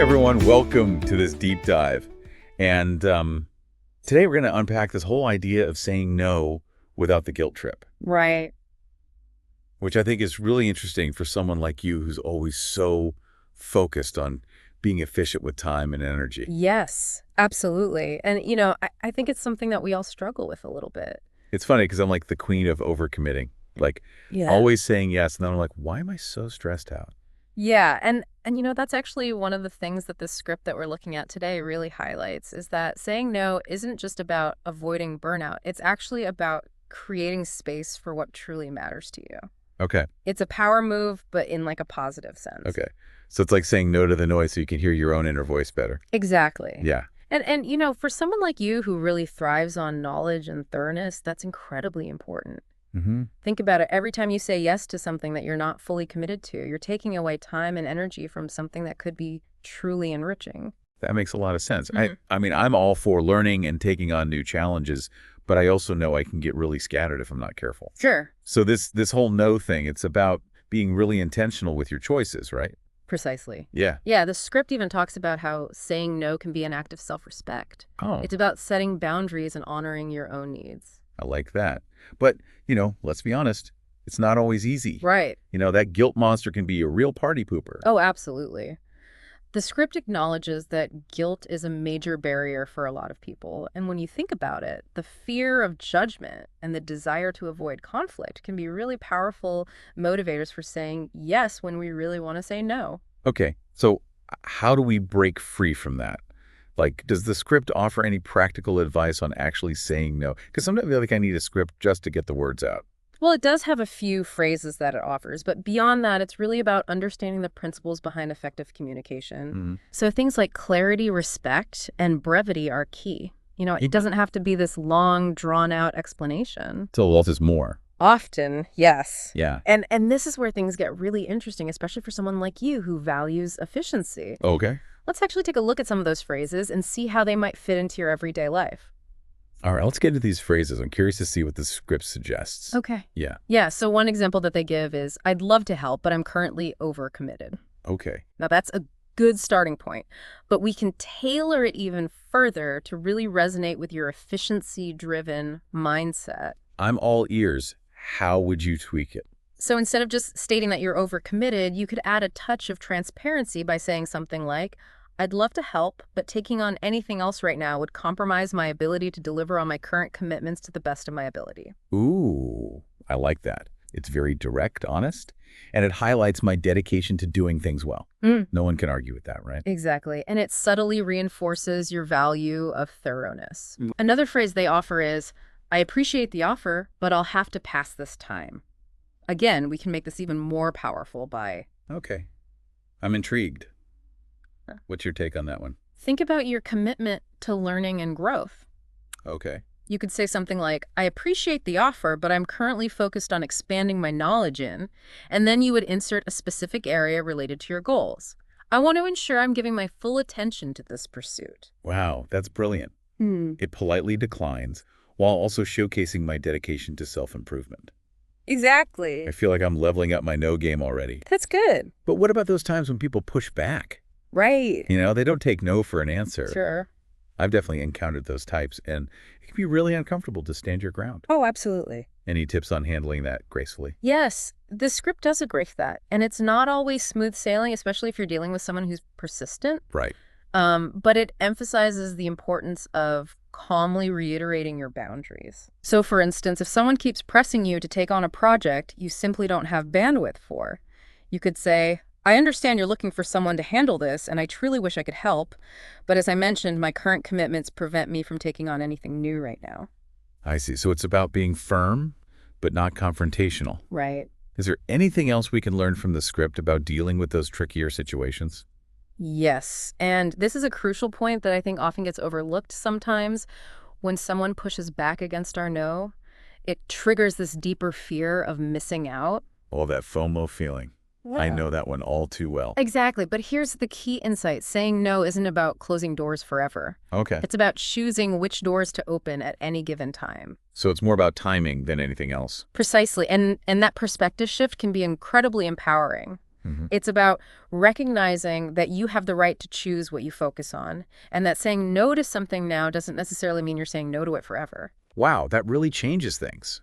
everyone, welcome to this deep dive. And today we're going to unpack this whole idea of saying no without the guilt trip. Right. Which I think is really interesting for someone like you who's always so focused on being efficient with time and energy. Yes, absolutely. And, I think it's something that we all struggle with a little bit. It's funny because I'm like the queen of overcommitting, like always saying yes. And then I'm like, why am I so stressed out? Yeah. And that's actually one of the things that this script that we're looking at today really highlights is that saying no isn't just about avoiding burnout. It's actually about creating space for what truly matters to you. Okay. It's a power move, but in like a positive sense. Okay. So it's like saying no to the noise so you can hear your own inner voice better. Exactly. Yeah. And for someone like you who really thrives on knowledge and thoroughness, that's incredibly important. Mm-hmm. Think about it. Every time you say yes to something that you're not fully committed to, you're taking away time and energy from something that could be truly enriching. That makes a lot of sense. Mm-hmm. I mean, I'm all for learning and taking on new challenges, but I also know I can get really scattered if I'm not careful. Sure. So this whole no thing, it's about being really intentional with your choices, right? Precisely. Yeah. Yeah, the script even talks about how saying no can be an act of self-respect. Oh, It's about setting boundaries and honoring your own needs. I like that. But, let's be honest, it's not always easy. Right. That guilt monster can be a real party pooper. Oh, absolutely. The script acknowledges that guilt is a major barrier for a lot of people. And when you think about it, the fear of judgment and the desire to avoid conflict can be really powerful motivators for saying yes when we really want to say no. Okay, so how do we break free from that? Like, does the script offer any practical advice on actually saying no? Because sometimes I feel like I need a script just to get the words out. Well, it does have a few phrases that it offers, but beyond that, it's really about understanding the principles behind effective communication. Mm-hmm. So things like clarity, respect, and brevity are key. It doesn't have to be this long, drawn-out explanation. So less is more. Often, yes. Yeah. And this is where things get really interesting, especially for someone like you who values efficiency. Okay. Let's actually take a look at some of those phrases and see how they might fit into your everyday life. All right, let's get into these phrases. I'm curious to see what the script suggests. Okay. Yeah. Yeah, so one example that they give is, I'd love to help, but I'm currently overcommitted. Okay. Now, that's a good starting point, but we can tailor it even further to really resonate with your efficiency-driven mindset. I'm all ears. How would you tweak it? So instead of just stating that you're overcommitted, you could add a touch of transparency by saying something like, I'd love to help, but taking on anything else right now would compromise my ability to deliver on my current commitments to the best of my ability. Ooh, I like that. It's very direct, honest, and it highlights my dedication to doing things well. No one can argue with that, right? Exactly. And it subtly reinforces your value of thoroughness. Another phrase they offer is, I appreciate the offer, but I'll have to pass this time. Again, we can make this even more powerful by... Okay. I'm intrigued. What's your take on that one? Think about your commitment to learning and growth. Okay. You could say something like, I appreciate the offer, but I'm currently focused on expanding my knowledge in, and then you would insert a specific area related to your goals. I want to ensure I'm giving my full attention to this pursuit. Wow, that's brilliant. It politely declines while also showcasing my dedication to self-improvement. Exactly. I feel like I'm leveling up my no game already. That's good. But what about those times when people push back? Right. They don't take no for an answer. Sure. I've definitely encountered those types, and it can be really uncomfortable to stand your ground. Oh, absolutely. Any tips on handling that gracefully? Yes, the script does agree with that. And it's not always smooth sailing, especially if you're dealing with someone who's persistent. Right. But it emphasizes the importance of calmly reiterating your boundaries. So, for instance, if someone keeps pressing you to take on a project you simply don't have bandwidth for, you could say, I understand you're looking for someone to handle this, and I truly wish I could help. But as I mentioned, my current commitments prevent me from taking on anything new right now. I see. So it's about being firm, but not confrontational. Right. Is there anything else we can learn from the script about dealing with those trickier situations? Yes. And this is a crucial point that I think often gets overlooked sometimes. When someone pushes back against our no, it triggers this deeper fear of missing out. Oh, that FOMO feeling. Yeah. I know that one all too well. Exactly. But here's the key insight. Saying no isn't about closing doors forever. Okay. It's about choosing which doors to open at any given time. So it's more about timing than anything else. Precisely. And that perspective shift can be incredibly empowering. Hmm. It's about recognizing that you have the right to choose what you focus on, and that saying no to something now doesn't necessarily mean you're saying no to it forever. Wow, that really changes things.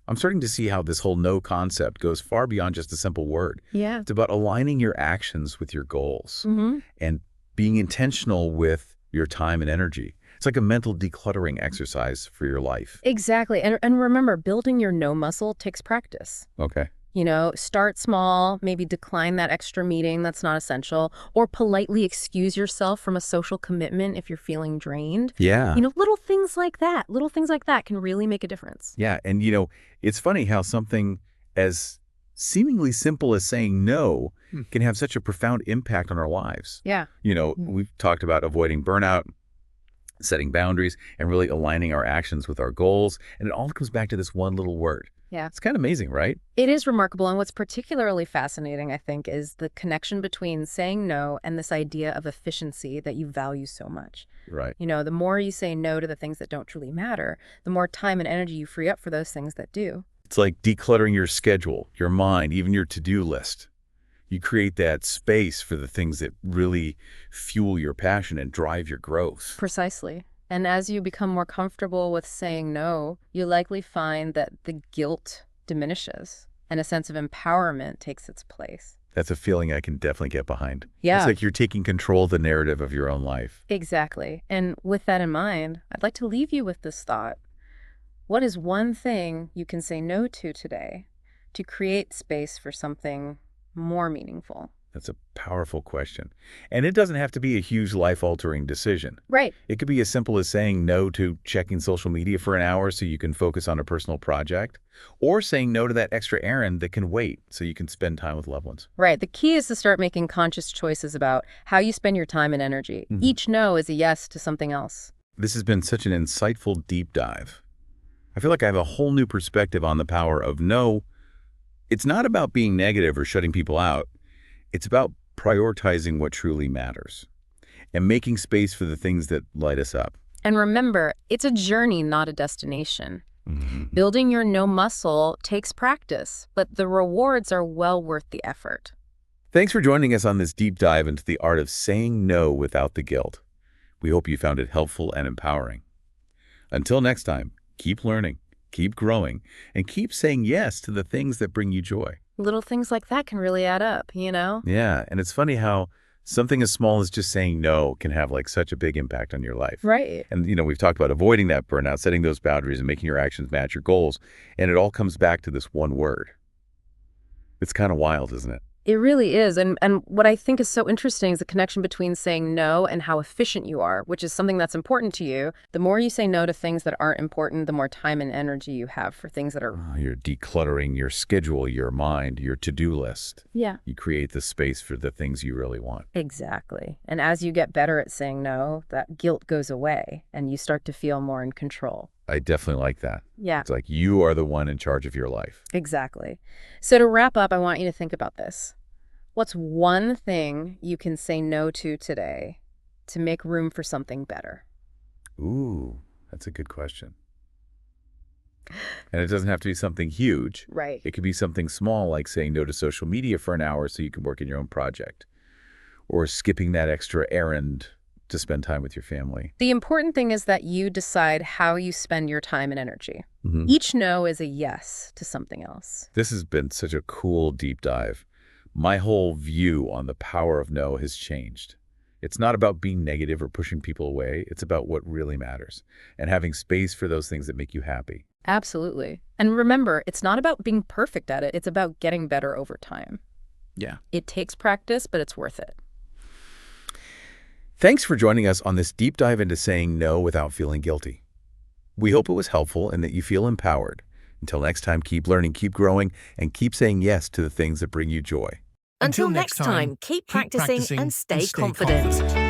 I'm starting to see how this whole no concept goes far beyond just a simple word. Yeah. It's about aligning your actions with your goals Mm-hmm. and being intentional with your time and energy. It's like a mental decluttering exercise for your life. Exactly. And remember, building your no muscle takes practice. Okay. Start small, maybe decline that extra meeting that's not essential, or politely excuse yourself from a social commitment if you're feeling drained. Yeah. Little things like that can really make a difference. Yeah. And, it's funny how something as seemingly simple as saying no can have such a profound impact on our lives. Yeah. We've talked about avoiding burnout, setting boundaries, and really aligning our actions with our goals. And it all comes back to this one little word. Yeah. It's kind of amazing, right? It is remarkable, and what's particularly fascinating, I think, is the connection between saying no and this idea of efficiency that you value so much. Right. The more you say no to the things that don't truly matter, the more time and energy you free up for those things that do. It's like decluttering your schedule, your mind, even your to-do list. You create that space for the things that really fuel your passion and drive your growth. Precisely. And as you become more comfortable with saying no, you likely find that the guilt diminishes and a sense of empowerment takes its place. That's a feeling I can definitely get behind. Yeah. It's like you're taking control of the narrative of your own life. Exactly. And with that in mind, I'd like to leave you with this thought. What is one thing you can say no to today to create space for something more meaningful? That's a powerful question. And it doesn't have to be a huge life-altering decision. Right. It could be as simple as saying no to checking social media for an hour so you can focus on a personal project, or saying no to that extra errand that can wait so you can spend time with loved ones. Right. The key is to start making conscious choices about how you spend your time and energy. Mhm. Each no is a yes to something else. This has been such an insightful deep dive. I feel like I have a whole new perspective on the power of no. It's not about being negative or shutting people out. It's about prioritizing what truly matters and making space for the things that light us up. And remember, it's a journey, not a destination. Mhm. Building your no muscle takes practice, but the rewards are well worth the effort. Thanks for joining us on this deep dive into the art of saying no without the guilt. We hope you found it helpful and empowering. Until next time, keep learning, keep growing, and keep saying yes to the things that bring you joy. Little things like that can really add up, you know? Yeah, and it's funny how something as small as just saying no can have like such a big impact on your life. Right. And, we've talked about avoiding that burnout, setting those boundaries, and making your actions match your goals. And it all comes back to this one word. It's kind of wild, isn't it? It really is. And what I think is so interesting is the connection between saying no and how efficient you are, which is something that's important to you. The more you say no to things that aren't important, the more time and energy you have for things that are... You're decluttering your schedule, your mind, your to-do list. Yeah. You create the space for the things you really want. Exactly. And as you get better at saying no, that guilt goes away and you start to feel more in control. I definitely like that. Yeah. It's like you are the one in charge of your life. Exactly. So to wrap up, I want you to think about this. What's one thing you can say no to today to make room for something better? Ooh, that's a good question. And it doesn't have to be something huge. Right. It could be something small, like saying no to social media for an hour so you can work in your own project, or skipping that extra errand to spend time with your family. The important thing is that you decide how you spend your time and energy. Mhm. Each no is a yes to something else. This has been such a cool deep dive. My whole view on the power of no has changed. It's not about being negative or pushing people away. It's about what really matters and having space for those things that make you happy. Absolutely. And remember, it's not about being perfect at it. It's about getting better over time. Yeah. It takes practice, but it's worth it. Thanks for joining us on this deep dive into saying no without feeling guilty. We hope it was helpful and that you feel empowered. Until next time, keep learning, keep growing, and keep saying yes to the things that bring you joy. Until next time, keep practicing and stay confident.